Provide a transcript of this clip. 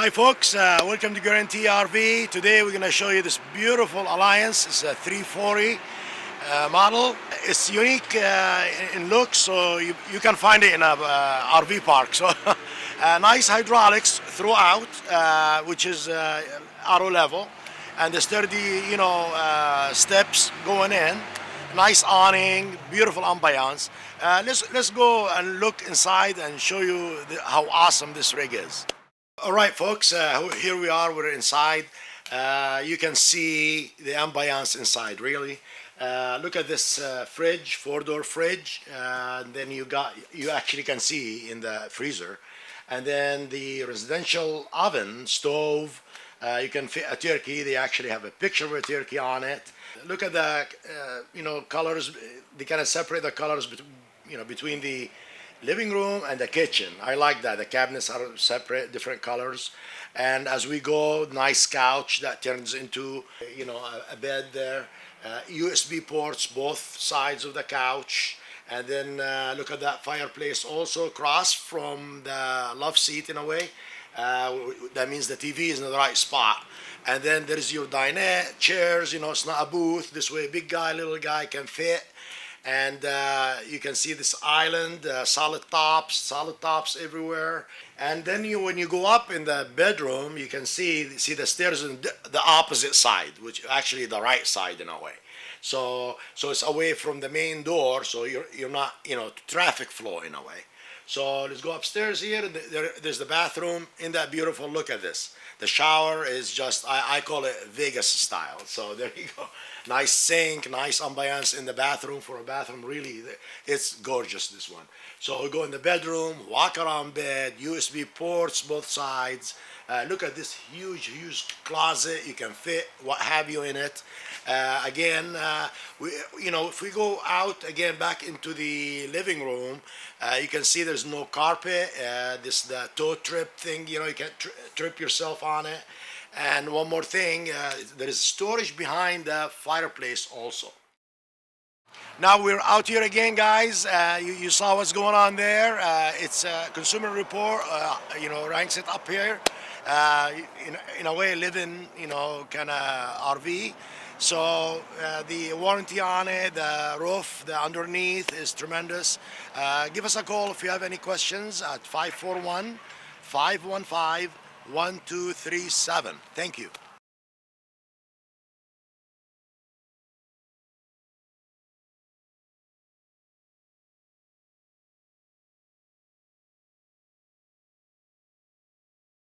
Hi folks, welcome to Guaranty RV. Today we're going to show you this beautiful Alliance. It's a 340 model. It's unique in look, so you can find it in a RV park. So nice hydraulics throughout, which is auto level, and the sturdy, steps going in. Nice awning, beautiful ambiance. Let's go and look inside and show you how awesome this rig is. All right, folks, here we are. We're inside. You can see the ambiance inside, really. Look at this fridge, four-door fridge. And then you actually can see in the freezer. And then the residential oven, stove. You can fit a turkey. They actually have a picture of a turkey on it. Look at the, colors. They kind of separate the colors between the living room and the kitchen. I like that. The cabinets are separate, different colors. And as we go, nice couch that turns into, a bed there. USB ports, both sides of the couch. And then look at that fireplace also across from the love seat in a way. That means the TV is in the right spot. And then there's your dinette, chairs, it's not a booth. This way, big guy, little guy can fit. And you can see this island, solid tops everywhere. And then when you go up in the bedroom, you can see the stairs on the opposite side, which actually the right side in a way. So it's away from the main door, so you're not, traffic flow in a way. So let's go upstairs here. There's the bathroom in that beautiful, look at this. The shower is just, I call it Vegas style. So there you go. Nice sink, nice ambiance in the bathroom for a bathroom. Really, it's gorgeous, this one. So we go in the bedroom, walk around bed, USB ports both sides. Look at this huge closet. You can fit what have you in it. Again, if we go out again back into the living room, you can see there's no carpet. The toe trip thing, you can't trip yourself on it. And one more thing, there is storage behind the fireplace also. Now we're out here again, guys. You saw what's going on there. It's a consumer report, ranks it up here. In a way, living, kind of RV. So the warranty on it, the roof, the underneath is tremendous. Give us a call if you have any questions at 541-515-1237. Thank you.